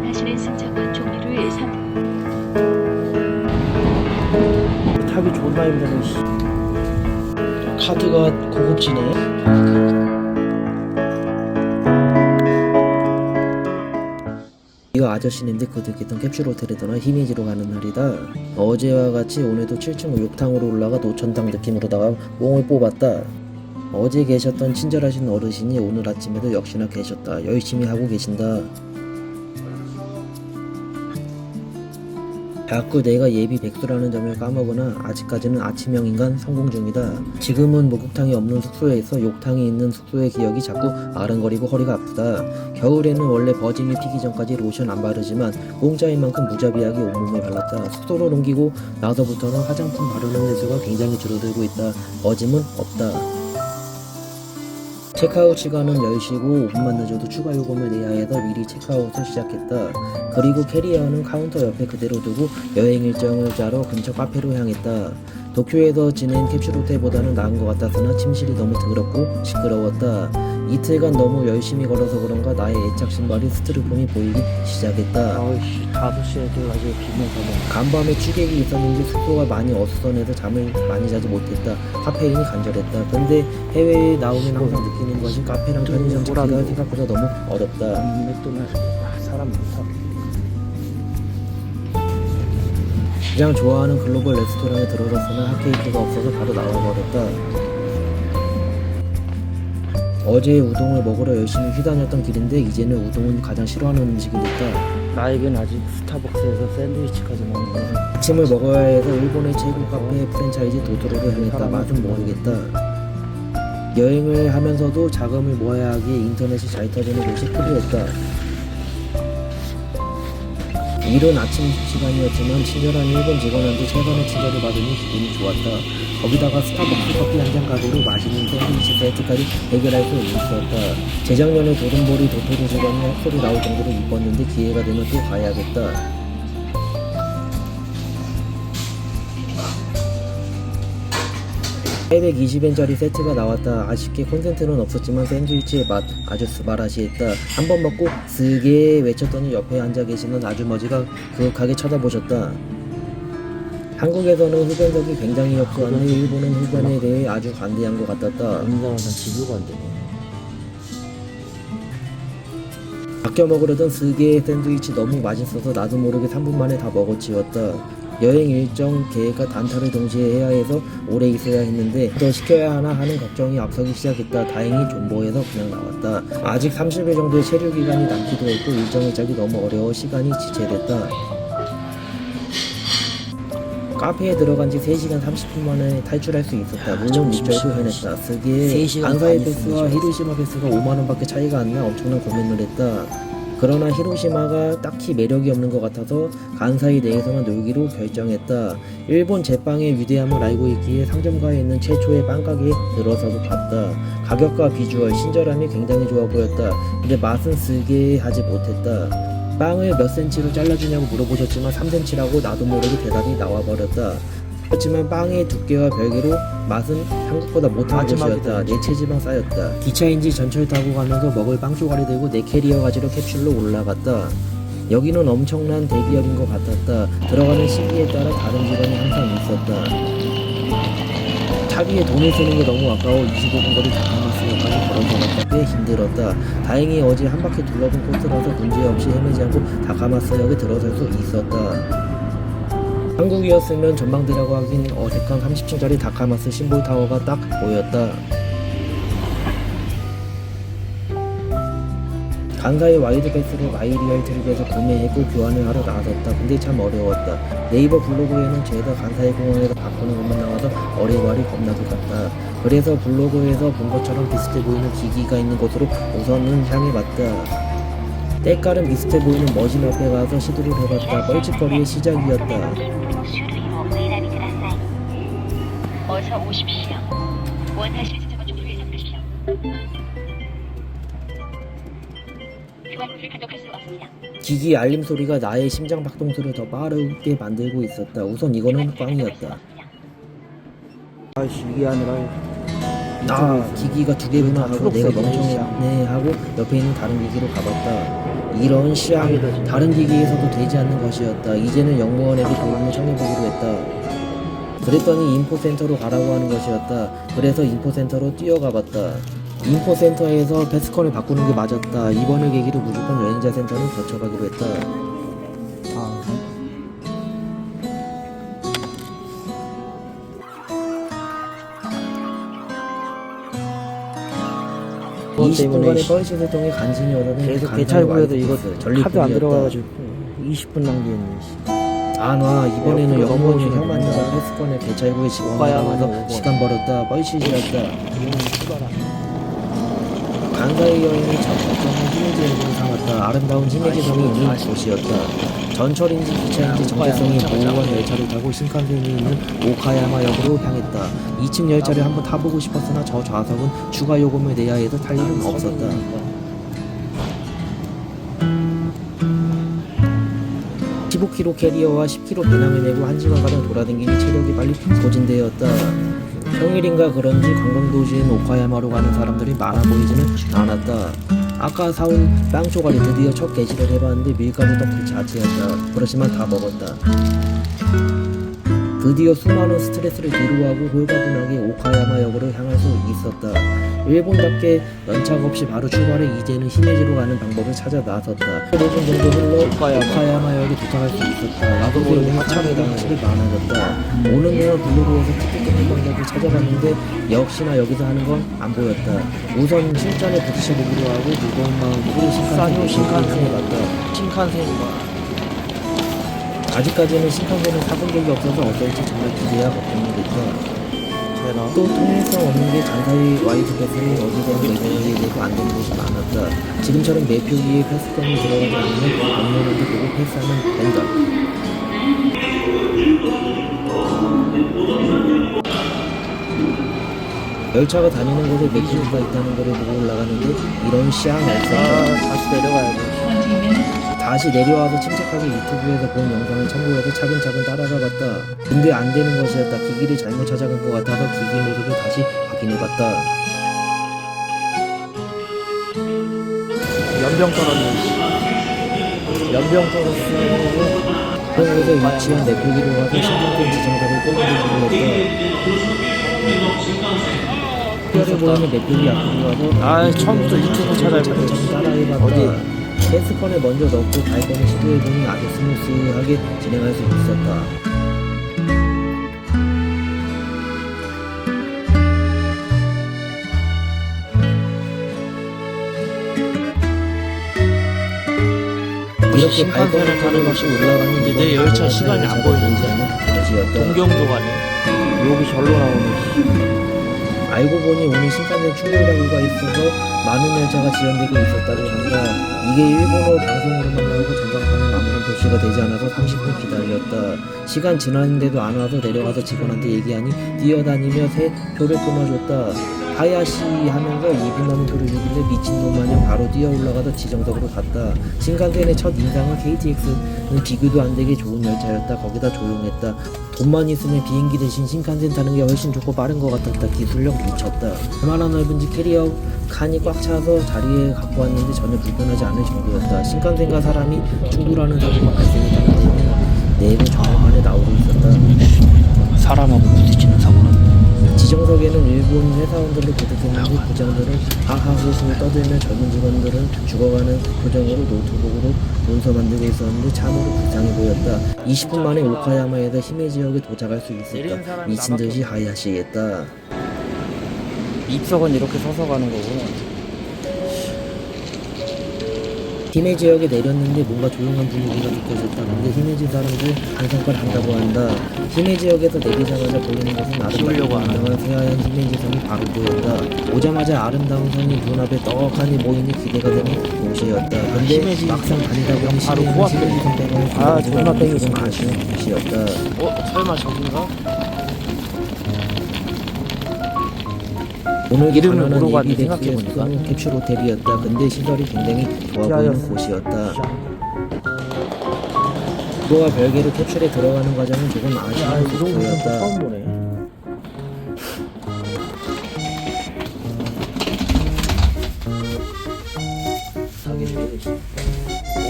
원하시는 승차권 종류를 타기 존나 힘드네. 카드가 고급지네. 이거 아저씨인데 그 듣겠던 캡슐 호텔에 떠나 히미지로 가는 날이다. 어제와 같이 오늘도 7층 욕탕으로 올라가 노천탕 느낌으로다가 뽕을 뽑았다. 어제 계셨던 친절하신 어르신이 오늘 아침에도 역시나 계셨다. 열심히 하고 계신다. 자꾸 내가 예비 백수라는 점을 까먹으나 아직까지는 아침형 인간 성공 중이다. 지금은 목욕탕이 없는 숙소에 있어 욕탕이 있는 숙소의 기억이 자꾸 아른거리고 허리가 아프다. 겨울에는 원래 버짐이 피기 전까지 로션 안 바르지만 공짜인 만큼 무자비하게 온몸에 발랐다. 숙소로 옮기고 나서부터는 화장품 바르는 횟수가 굉장히 줄어들고 있다. 버짐은 없다. 체크아웃 시간은 10시고 5분만 늦어도 추가 요금을 내야 해서 미리 체크아웃을 시작했다. 그리고 캐리어는 카운터 옆에 그대로 두고 여행 일정을 짜러 근처 카페로 향했다. 도쿄에서 지낸 캡슐 호텔보다는 나은 것 같았으나 침실이 너무 더럽고 시끄러웠다. 이틀간 너무 열심히 걸어서 그런가 나의 애착 신발이 스티로폼이 보이기 시작했다. 아이씨 5시에 돼가지고 비면서 간밤에 취객이 있었는지 숙소가 많이 어수선해서 잠을 많이 자지 못했다. 카페인이 간절했다. 근데 해외에 나오면 항상 느끼는 것이 카페랑 편의점 찾기가 생각보다 너무 어렵다. 맥도날드 사람 많다. 가장 좋아하는 글로벌 레스토랑에 들어갔으나 핫케이크가 없어서 바로 나와버렸다. 어제 우동을 먹으러 열심히 휘다녔던 길인데 이제는 우동은 가장 싫어하는 음식이 됐다. 나에겐 아직 스타벅스에서 샌드위치까지 먹는 거는 아침을 먹어야 해서 일본의 최고 카페 프랜차이즈 도토로로 향했다. 맛은 모르겠다. 여행을 하면서도 자금을 모아야 하기에 인터넷이 잘 터지는 곳이 필요했다. 이른 아침 시간이었지만 친절한 일본 직원한테 철반의 친절을 받으니 기분이 좋았다. 거기다가 스타벅스 커피 한 잔 가격으로 맛있는 샌드위치 세트까지 해결할 수 있었다. 재작년에 도돈보리 도토리 직원이 헛소리 나올 정도로 이뻤는데 기회가 되면 또 가야겠다. $820엔짜리 세트가 나왔다. 아쉽게 콘센트는 없었지만 샌드위치의 맛 아주 스바라시했다. 한 번 먹고 쓰게 외쳤더니 옆에 앉아 계시는 아주머니가 그윽하게 쳐다보셨다. 한국에서는 흡연석이 굉장히 협소한데 일본은 흡연에 대해 아주 관대한 것 같았다. 남자는 지도가 안 되네. 아껴 먹으려던 쓰게 샌드위치 너무 맛있어서 나도 모르게 3분 만에 다 먹어치웠다. 여행 일정 계획과 단타를 동시에 해야 해서 오래 있어야 했는데 더 시켜야 하나 하는 걱정이 앞서기 시작했다. 다행히 존버해서 그냥 나왔다. 아직 30일 정도의 체류 기간이 남기도 했고 일정을 짜기 너무 어려워 시간이 지체됐다. 카페에 들어간 지 3시간 30분 만에 탈출할 수 있었다. 물론 밑절도 해냈다. 쓰기에 간사이 패스와 히로시마 패스가 5만원 밖에 차이가 안 나 엄청난 고민을 했다. 그러나 히로시마가 딱히 매력이 없는 것 같아서 간사이 내에서만 놀기로 결정했다. 일본 제빵의 위대함을 알고 있기에 상점가에 있는 최초의 빵가게에 들어서도 봤다. 가격과 비주얼, 친절함이 굉장히 좋아 보였다. 근데 맛은 쓰게 하지 못했다. 빵을 몇 센치로 잘라주냐고 물어보셨지만 3cm라고 나도 모르게 대답이 나와버렸다. 그렇지만 빵의 두께와 별개로 맛은 한국보다 못한 것이었다. 내 체지방 쌓였다. 기차인지 전철 타고 가면서 먹을 빵 조각을 들고 내 캐리어 가지러 캡슐로 올라갔다. 여기는 엄청난 대기업인 것 같았다. 들어가는 시기에 따라 다른 직원이 항상 있었다. 차비에 돈을 쓰는 게 너무 아까워 25분 거리 다카마스역까지 걸어서 갔다. 꽤 힘들었다. 다행히 어제 한 바퀴 둘러본 코스라서 문제없이 헤매지 않고 다카마스역에 들어설 수 있었다. 한국이었으면 전망대라고 하긴 어색한 30층짜리 다카마스 심볼 타워가 딱 보였다. 간사이 와이드 패스를 마이리얼 트립에서 구매했고 교환을 하러 나섰다. 근데 참 어려웠다. 네이버 블로그에는 죄다 간사이 공항에서 바꾸는 것만 나와서 어리바리 겁나게 갔다. 그래서 블로그에서 본 것처럼 비슷해 보이는 기기가 있는 곳으로 우선은 향해봤다. 때깔은 비슷해 보이는 머신 앞에 가서 시도를 해봤다. 뻘짓거리의 시작이었다. 어서 오십시오. 원하실 승차권 종류를 선택하십시오. 교환을 가져갈 수 없습니다. 기기 알림 소리가 나의 심장 박동수를 더 빠르게 만들고 있었다. 우선 이거는 꽝이었다. 아이씨 이게 아니라 기기가 두 개구나 하고 내가 멍청했네 하고 옆에 있는 다른 기기로 가봤다. 이런 시향 다른 기기에서도 되지 않는 것이었다. 이제는 영무원에게 도움을 청해보기로 했다. 그랬더니 인포센터로 가라고 하는 것이었다. 그래서 인포센터로 뛰어가봤다. 인포센터에서 패스컨을 바꾸는 게 맞았다. 이번을 계기로 무조건 여행자 센터를 거쳐가기로 했다. 그것 20분간의 때문에 뻘짓을 통해 간신히 얻어낸 계속 개찰구에도 이거 카드 안 전리품이었다. 들어가가지고 20분 낭비했네. 안와 이번에는 그거 영무원이 넘어오시네. 혐한자가 패스컨을 개찰구에 오카야마는 집어넣어서 오번. 시간 벌었다. 뻘짓이었다. 이거는 출발아. 간사의 여행이 첫 거점은 히메지역으로 삼았다. 아름다운 히메지성이 있는 곳이었다. 전철인지 기차인지 정체성이 모호한 열차를 타고 신칸센이 있는 오카야마역으로 향했다. 2층 열차를 한번 타보고 싶었으나 저 좌석은 추가 요금을 내야 해서 탈 일은 없었다. 15km 캐리어와 10km 배낭을 메고 1시간가량 돌아다니니 체력이 빨리 소진되었다. 평일인가 그런지 관광도시인 오카야마로 가는 사람들이 많아 보이지는 않았다. 아까 사온 빵 조각이 드디어 첫 개시를 해봤는데 밀가루 떡 자체였다. 그렇지만 다 먹었다. 드디어 수많은 스트레스를 뒤로하고 홀가분하게 오카야마역으로 향할 수 있었다. 일본답게 연착 없이 바로 출발해 이제는 히메지로 가는 방법을 찾아 나섰다. 5분 정도 흘러 오카야마역에 도착할 수 있었다. 나도 모르게 하차에 당실이 많아졌다. 오는 동안 블로그에서 티켓 끊는 방법을 찾아봤는데 역시나 여기서 하는 건 안 보였다. 우선 실전에 부딪혀보기로 하고 무거운 마음으로 신칸센에 갔다. 신칸센인가? 아직까지는 신칸센을 타본 적이 없어서 어떨지 정말 기대야 걱정이 됐다. 되나? 또 통일성 없는 게 잔사의 와이드 패스를 어디든 내려오게 돼도 안 되는 곳이 많았다. 지금처럼 매표 위에 패스권이 들어가지 않으면 업무만도 보고 패스하면 된다. 열차가 다니는 곳에 매표가 있다는 것을 보고 올라가는데 이런 시향 없었다. 다시 내려가야지. 다시 내려와서 침착하게 유튜브에서 본 영상을 참고해서 차근차근 따라가 봤다. 근데 안 되는 것이었다. 기기를 잘못 찾아간 것 같아서 기기 모습을 다시 확인해 봤다. 연병 떨어졌네. 연병 떨어졌어. 그런 곳에 위치한 내표기로 가서 신경전 지정사를 뽑아주기로 했다. 특별해 보이는 내표기 앞으로 가서 처음부터 유튜브 찾아보고 차근차근 따라해봤다. 어디? 패스컨을 먼저 넣고 발권을 시도해보니 아주 스무스하게 진행할 수 있었다. 이렇게 발권을 타는 것이 올라가는 이제 내 열차 시간이 안 보이는지 것이었다. 동경도 가네. 여기 절로 나오네. 알고 보니 오늘 신칸센 충돌사고가 있어서 많은 열차가 지연되고 있었다고 한다. 이게 일본어 방송으로만 나오고 전광판은 아무런 표시가 되지 않아서 30분 기다렸다. 시간 지났는데도 안 와서 내려가서 직원한테 얘기하니 뛰어다니며 새 표를 끊어줬다. 하야시 하면서 2분 남은 표를 주길래 미친놈 마냥 바로 뛰어 올라가서 지정석으로 갔다. 신칸센의 첫 인상은 KTX는 비교도 안 되게 좋은 열차였다. 거기다 조용했다. 돈만 있으면 비행기 대신 신칸센 타는 게 훨씬 좋고 빠른 것 같았다. 기술력 미쳤다. 얼마나 넓은지 캐리어 칸이 꽉 차서 자리에 갖고 왔는데 전혀 불편하지 않을 정도였다. 신칸센과 사람이 충돌하는 사고가 발생했다는 데는 내부 정황만에 나오고 있었다. 사람하고 부딪히는 사고는 지정석에는 일본 회사원들로 가득했는데 부장들은 하하호호 떠들며 젊은 직원들은 죽어가는 표정으로 노트북으로 문서 만들고 있었는데 참으로 불쌍해 보였다. 20분 만에 오카야마에서 히메지역에 도착할 수 있었다. 미친 듯이 하야시했다. 입석은 이렇게 서서 가는 거구나. 히메지역에 내렸는데 뭔가 조용한 분위기가 느껴졌다. 근데 히메지 사람들 한성걸 한다고 한다. 히메지역에서 내리자마자 보이는 것은 아름답고 안정한 새하얀 히메지성이 바로 보였다. 오자마자 아름다운 성이 눈앞에 떡하니 보이니 기대가 되는 곳이었다. 근데 막상 다니다 보니 바로 히메지성 때문에 존나 땡기지. 좀 아쉬운 곳이었다. 설마 저긴가? 오늘 이름을 가난한 물어봤는데 예비백수의 생각해보니까. 숙소는 캡슐 호텔이었다. 근데 시설이 굉장히 좋아 보이는 곳이었다. 그거와 별개로 캡슐에 들어가는 과정은 조금 아쉬운 이런 거 숙소였다. 처음 보네.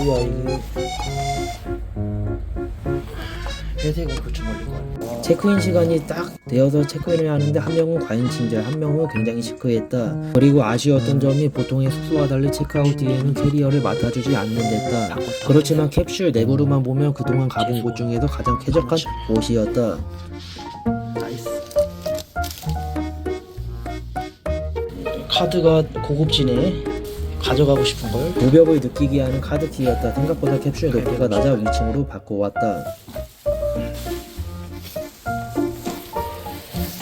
뭐야 이게. 회색은 그쪽 올리고. 체크인 시간이 딱 되어서 체크인을 하는데 한 명은 과잉 침대, 한 명은 굉장히 시크했다. 그리고 아쉬웠던 점이 보통의 숙소와 달리 체크아웃 뒤에는 캐리어를 맡아주지 않는 데다. 그렇지만 캡슐 내부로만 보면 그동안 가본 곳 중에서 가장 쾌적한 곳이었다. 나이스. 카드가 고급지네. 가져가고 싶은걸. 무벽을 느끼게 하는 카드키였다. 생각보다 캡슐 높이가 낮아 위층으로 바꿔왔다.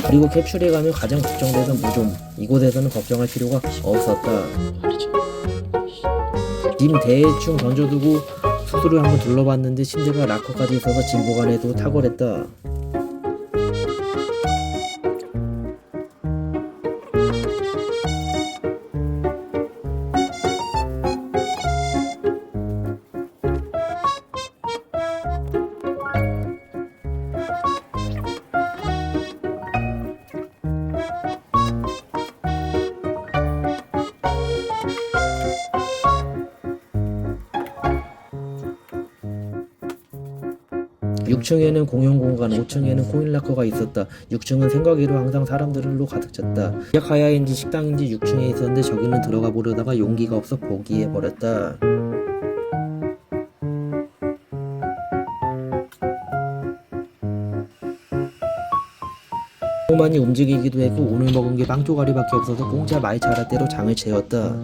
그리고 캡슐에 가면 가장 걱정되던 무좀, 이곳에서는 걱정할 필요가 없었다. 짐 대충 던져두고 숙소를 한번 둘러봤는데 침대가 락커까지 있어서 짐 보관에도 탁월했다. 육 6층에는 공용 공간, 5층에는 코인 락커가 있었다. 6층은 생각외로 항상 사람들로 가득 찼다. 야카야인지 식당인지 6층에 있었는데 저기는 들어가 보려다가 용기가 없어 포기해버렸다. 너무 많이 움직이기도 했고 오늘 먹은 게 빵 조가리밖에 없어서 공짜 말차 라떼로 장을 채웠다.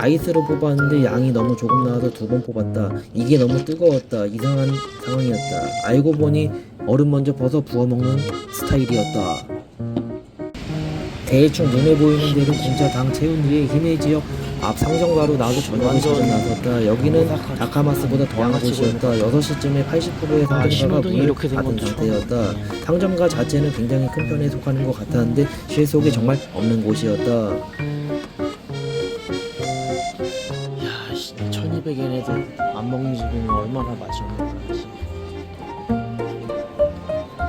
아이스로 뽑았는데 양이 너무 조금 나와서 2번 뽑았다. 이게 너무 뜨거웠다. 이상한 상황이었다. 알고 보니 얼음 먼저 벗어 부어 먹는 스타일이었다. 대충 눈에 보이는 대로 공짜 당 채운 뒤에 힘의 지역 앞 상점가로 나도 저녁을 찾아 나섰다. 여기는 다카마스보다 더한 곳이었다. 6시쯤에 80%의 상점가가 문을 닫은 상태였다. 상점가 자체는 굉장히 큰 편에 속하는 것 같았는데 실속이 정말 없는 곳이었다. 1200엔에도 안 먹는 집이면 얼마나 맛이 없는 거지.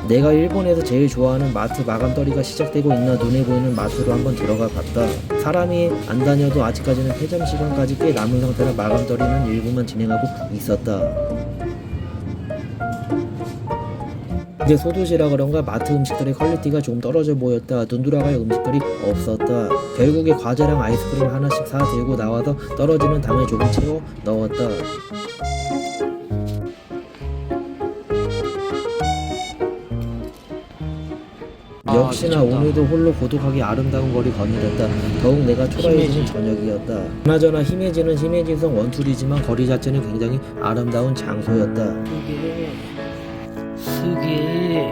내가 일본에서 제일 좋아하는 마트 마감떨이가 시작되고 있나 눈에 보이는 마트로 한번 들어가 봤다. 사람이 안 다녀도 아직까지는 폐점 시간까지 꽤 남은 상태라 마감떨이는 일부만 진행하고 있었다. 이제 소도시라 그런가 마트 음식들의 퀄리티가 좀 떨어져 보였다. 눈 돌아갈 음식들이 없었다. 결국에 과자랑 아이스크림 하나씩 사 들고 나와서 떨어지는 당을 조금 채워 넣었다. 역시나 오늘도 홀로 고독하게 아름다운 거리 거닐었다. 더욱 내가 초라해지는 저녁이었다. 그나저나 히메지는 히메지성 원툴이지만 거리 자체는 굉장히 아름다운 장소였다. 쓰게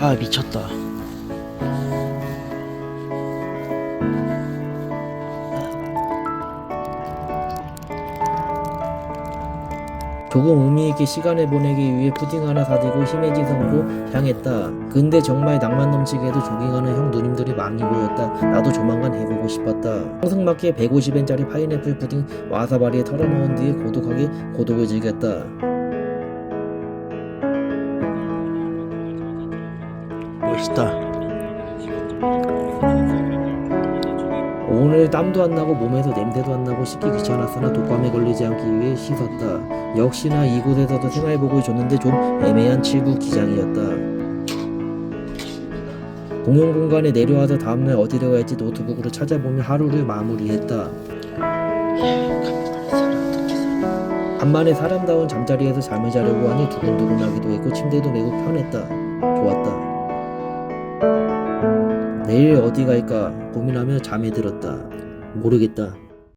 아 미쳤다. 조금 의미있게 시간을 보내기 위해 푸딩 하나 사들고 히메지성으로 향했다. 근데 정말 낭만 넘치게도 조깅하는 형 누님들이 많이 보였다. 나도 조만간 해보고 싶었다. 상승맞게 150엔짜리 파인애플 푸딩 와사바리에 털어넣은 뒤에 고독하게 고독을 즐겼다. 멋있다. 오늘 땀도 안 나고 몸에서 냄새도 안 나고 씻기 귀찮았으나 독감에 걸리지 않기 위해 씻었다. 역시나 이곳에서도 생활복을 줬는데 좀 애매한 7구 기장이었다. 공용 공간에 내려와서 다음날 어디로 갈지 노트북으로 찾아보며 하루를 마무리했다. 간만에 사람다운 잠자리에서 잠을 자려고 하니 두근두근하기도 했고 침대도 매우 편했다. 좋았다. 내일 어디 갈까 고민하며 잠에 들었다. 모르겠다.